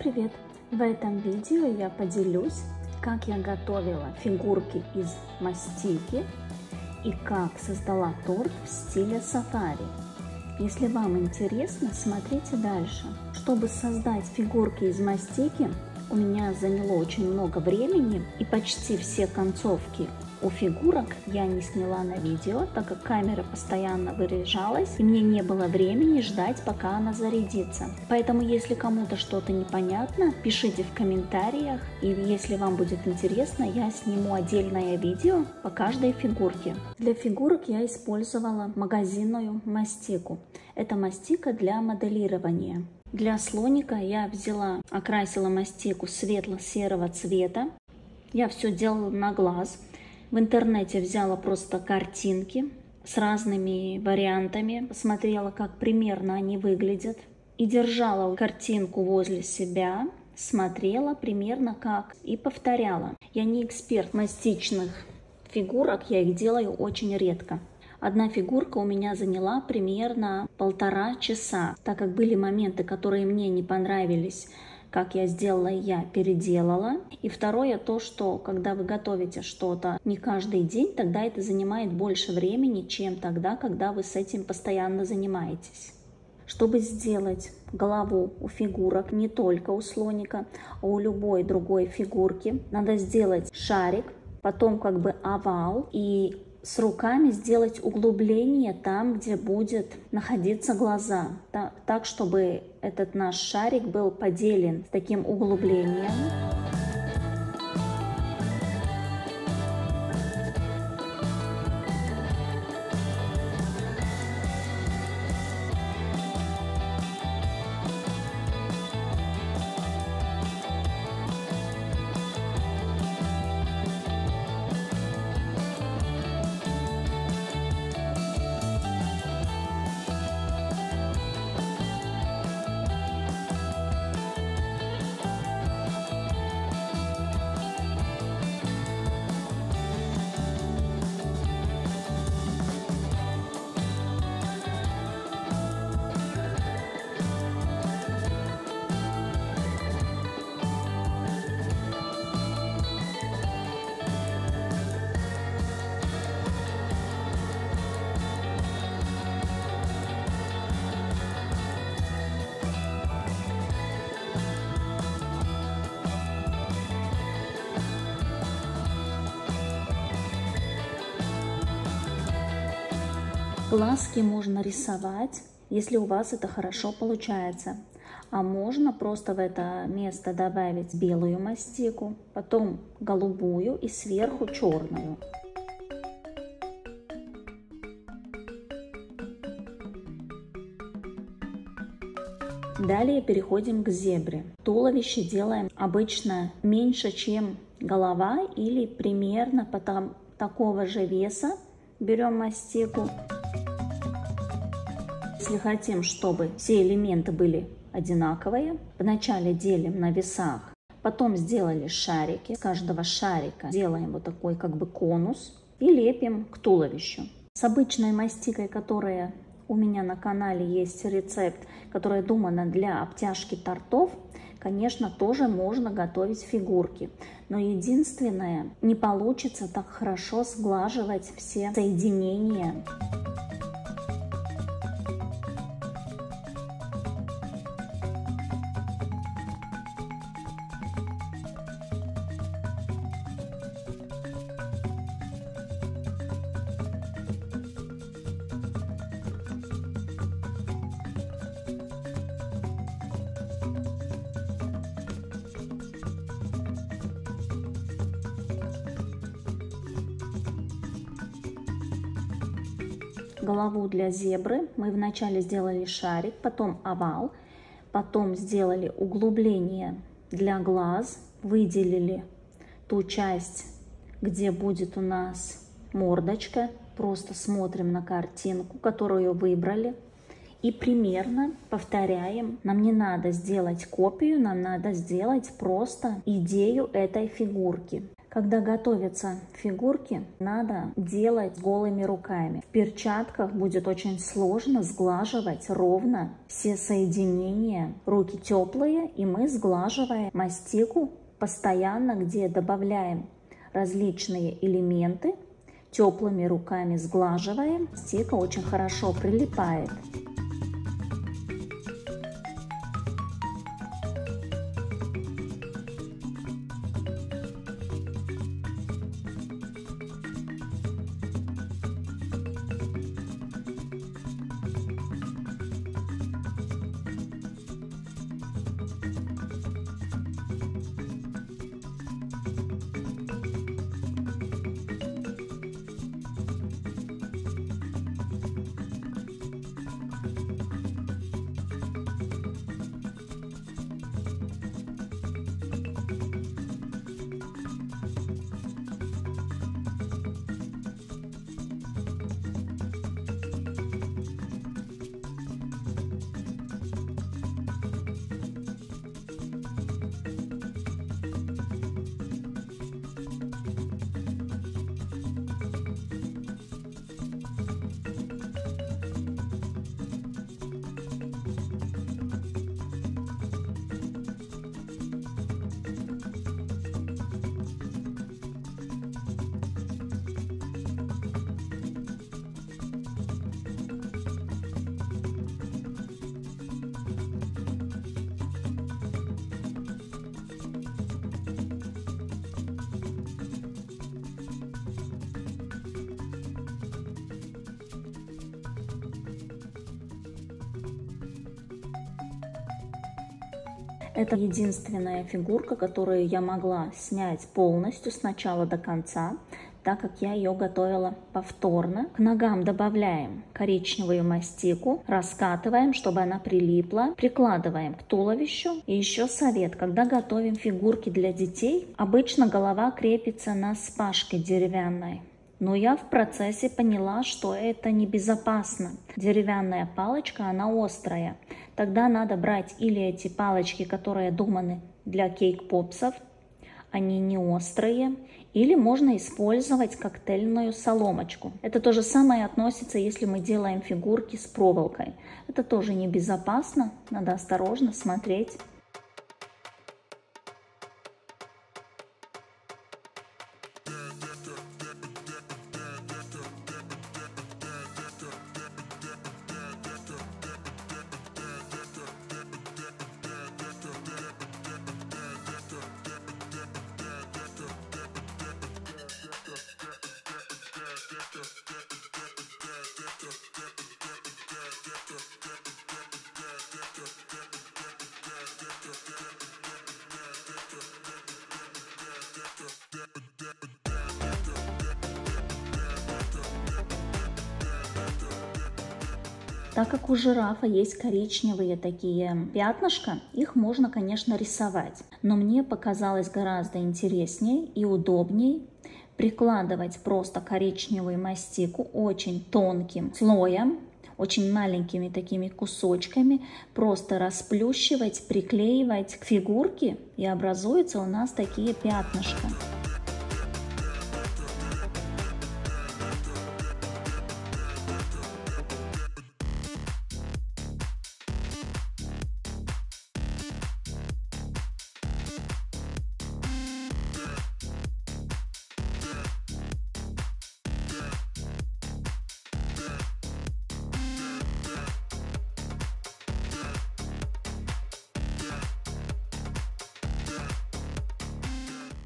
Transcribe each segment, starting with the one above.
привет! В этом видео я поделюсь, как я готовила фигурки из мастики и как создала торт в стиле сафари. Если вам интересно, смотрите дальше. Чтобы создать фигурки из мастики, у меня заняло очень много времени, и почти все концовки у фигурок я не сняла на видео, так как камера постоянно выряжалась и мне не было времени ждать, пока она зарядится. Поэтому, если кому-то что-то непонятно, пишите в комментариях, и если вам будет интересно, я сниму отдельное видео по каждой фигурке. Для фигурок я использовала магазинную мастику. Это мастика для моделирования. Для слоника я окрасила мастику светло-серого цвета. Я все делала на глаз. В интернете взяла просто картинки с разными вариантами, посмотрела, как примерно они выглядят, и держала картинку возле себя, смотрела примерно как и повторяла. Я не эксперт мастичных фигурок, я их делаю очень редко. Одна фигурка у меня заняла примерно 1,5 часа, так как были моменты, которые мне не понравились, как я сделала, я переделала. И второе, то, что когда вы готовите что-то не каждый день, тогда это занимает больше времени, чем тогда, когда вы с этим постоянно занимаетесь. Чтобы сделать голову у фигурок, не только у слоника, а у любой другой фигурки, надо сделать шарик, потом как бы овал, и с руками сделать углубление там, где будет находиться глаза, так, чтобы этот наш шарик был поделен с таким углублением. Глазки можно рисовать, если у вас это хорошо получается. А можно просто в это место добавить белую мастику, потом голубую и сверху черную. Далее переходим к зебре. Туловище делаем обычно меньше, чем голова, или примерно такого же веса. Берем мастику. Если хотим, чтобы все элементы были одинаковые, вначале делим на весах, потом сделали шарики. С каждого шарика делаем вот такой как бы конус и лепим к туловищу. С обычной мастикой, которая у меня на канале есть рецепт, которая думана для обтяжки тортов, конечно, тоже можно готовить фигурки. Но единственное, не получится так хорошо сглаживать все соединения. Голову для зебры мы вначале сделали шарик, потом овал, потом сделали углубление для глаз, выделили ту часть, где будет у нас мордочка, просто смотрим на картинку, которую выбрали, и примерно повторяем. Нам не надо сделать копию, нам надо сделать просто идею этой фигурки. Когда готовятся фигурки, надо делать голыми руками. В перчатках будет очень сложно сглаживать ровно все соединения. Руки теплые, и мы сглаживаем мастику постоянно, где добавляем различные элементы. Теплыми руками сглаживаем. Мастика очень хорошо прилипает. Это единственная фигурка, которую я могла снять полностью с начала до конца, так как я ее готовила повторно. К ногам добавляем коричневую мастику, раскатываем, чтобы она прилипла, прикладываем к туловищу. И еще совет: когда готовим фигурки для детей, обычно голова крепится на шпажке деревянной. Но я в процессе поняла, что это небезопасно. Деревянная палочка, она острая. Тогда надо брать или эти палочки, которые думаны для кейк-попсов, они не острые, или можно использовать коктейльную соломочку. Это то же самое относится, если мы делаем фигурки с проволокой. Это тоже небезопасно, надо осторожно смотреть. Так как у жирафа есть коричневые такие пятнышки, их можно, конечно, рисовать. Но мне показалось гораздо интереснее и удобней прикладывать просто коричневую мастику очень тонким слоем, очень маленькими такими кусочками, просто расплющивать, приклеивать к фигурке, и образуются у нас такие пятнышки.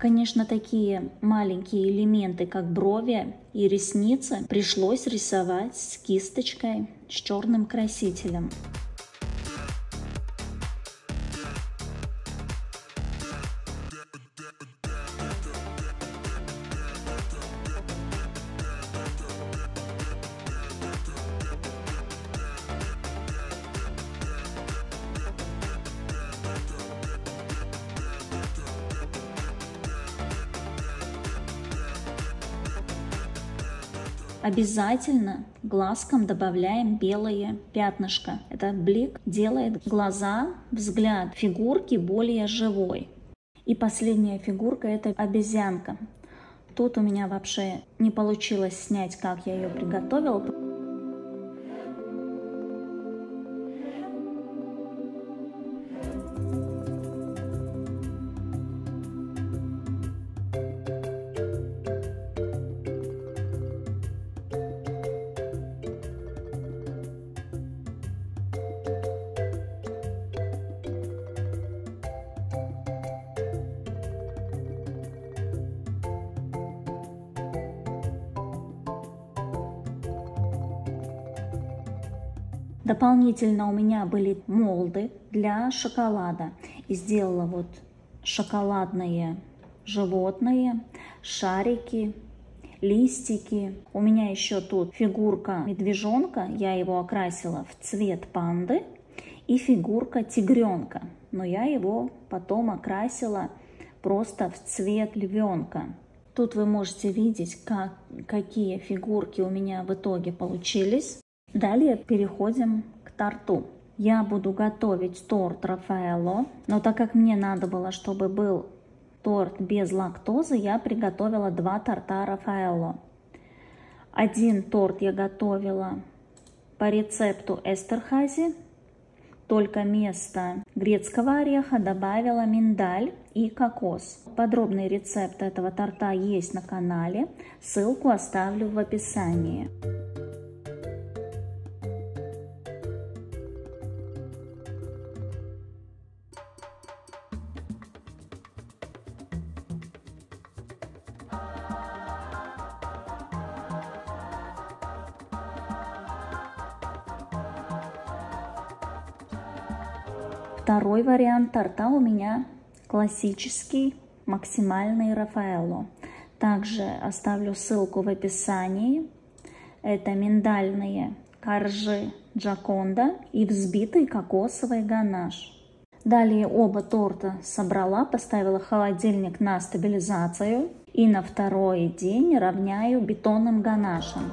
Конечно, такие маленькие элементы, как брови и ресницы, пришлось рисовать с кисточкой, с черным красителем. Обязательно глазкам добавляем белое пятнышко. Этот блик делает глаза, взгляд фигурки более живой. И последняя фигурка – это обезьянка. Тут у меня вообще не получилось снять, как я ее приготовила. Дополнительно у меня были молды для шоколада. И сделала вот шоколадные животные, шарики, листики. У меня еще тут фигурка медвежонка, я его окрасила в цвет панды, и фигурка тигренка, но я его потом окрасила просто в цвет львенка. Тут вы можете видеть, какие фигурки у меня в итоге получились. Далее переходим к торту. Я буду готовить торт Рафаэлло, но так как мне надо было, чтобы был торт без лактозы, я приготовила 2 торта Рафаэлло. Один торт я готовила по рецепту Эстерхази, только вместо грецкого ореха добавила миндаль и кокос. Подробный рецепт этого торта есть на канале, ссылку оставлю в описании. Второй вариант торта у меня классический, максимальный Рафаэлло. Также оставлю ссылку в описании. Это миндальные коржи Джаконда и взбитый кокосовый ганаш. Далее оба торта собрала, поставила в холодильник на стабилизацию. И на второй день равняю бетонным ганашем.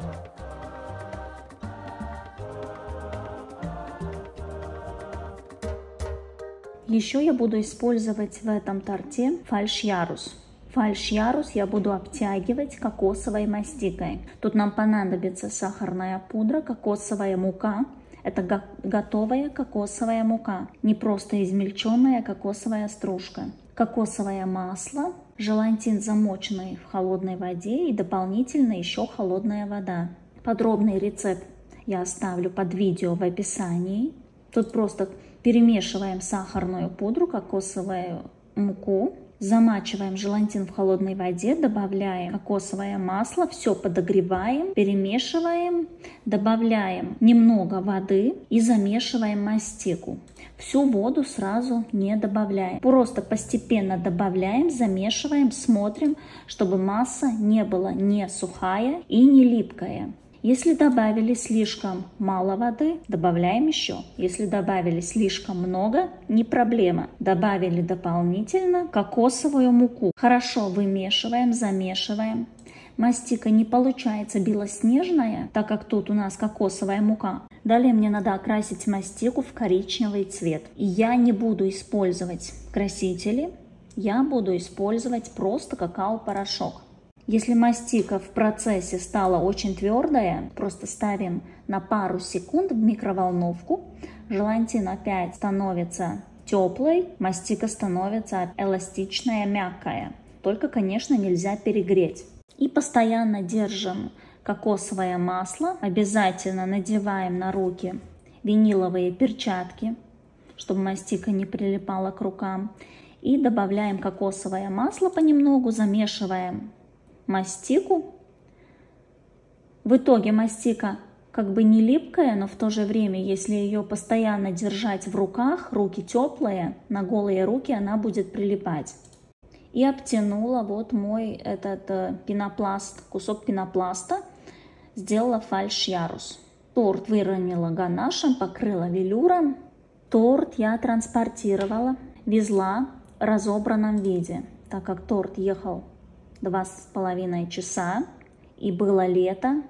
Еще я буду использовать в этом торте фальш-ярус. Фальш-ярус я буду обтягивать кокосовой мастикой. Тут нам понадобится сахарная пудра, кокосовая мука. Это готовая кокосовая мука, не просто измельченная кокосовая стружка. Кокосовое масло, желатин, замоченный в холодной воде, и дополнительно еще холодная вода. Подробный рецепт я оставлю под видео в описании. Тут просто перемешиваем сахарную пудру, кокосовую муку, замачиваем желатин в холодной воде, добавляем кокосовое масло, все подогреваем, перемешиваем, добавляем немного воды и замешиваем мастику. Всю воду сразу не добавляем, просто постепенно добавляем, замешиваем, смотрим, чтобы масса не была не сухая и не липкая. Если добавили слишком мало воды, добавляем еще. Если добавили слишком много, не проблема. Добавили дополнительно кокосовую муку. Хорошо вымешиваем, замешиваем. Мастика не получается белоснежная, так как тут у нас кокосовая мука. Далее мне надо окрасить мастику в коричневый цвет. И я не буду использовать красители, я буду использовать просто какао-порошок. Если мастика в процессе стала очень твердая, просто ставим на пару секунд в микроволновку. Желатин опять становится теплой, мастика становится эластичная, мягкая. Только, конечно, нельзя перегреть. И постоянно держим кокосовое масло. Обязательно надеваем на руки виниловые перчатки, чтобы мастика не прилипала к рукам. И добавляем кокосовое масло понемногу, замешиваем мастику. В итоге мастика как бы не липкая, но в то же время, если ее постоянно держать в руках, руки теплые, на голые руки она будет прилипать. И обтянула вот мой этот пенопласт, кусок пенопласта, сделала фальш-ярус. Торт выровняла ганашем, покрыла велюром. Торт я транспортировала, везла в разобранном виде, так как торт ехал 2,5 часа, и было лето,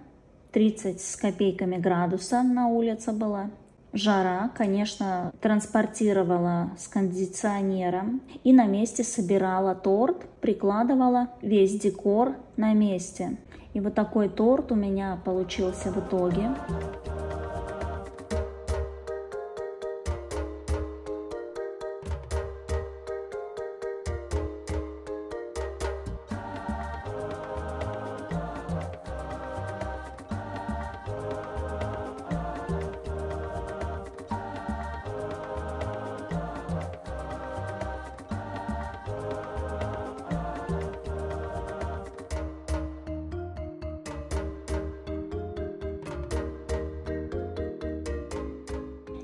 30 с копейками градуса на улице было. Жара, конечно, транспортировала с кондиционером и на месте собирала торт, прикладывала весь декор на месте. И вот такой торт у меня получился в итоге.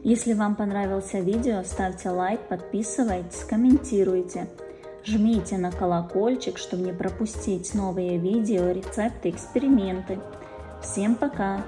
Если вам понравился видео, ставьте лайк, подписывайтесь, комментируйте. Жмите на колокольчик, чтобы не пропустить новые видео, рецепты, эксперименты. Всем пока!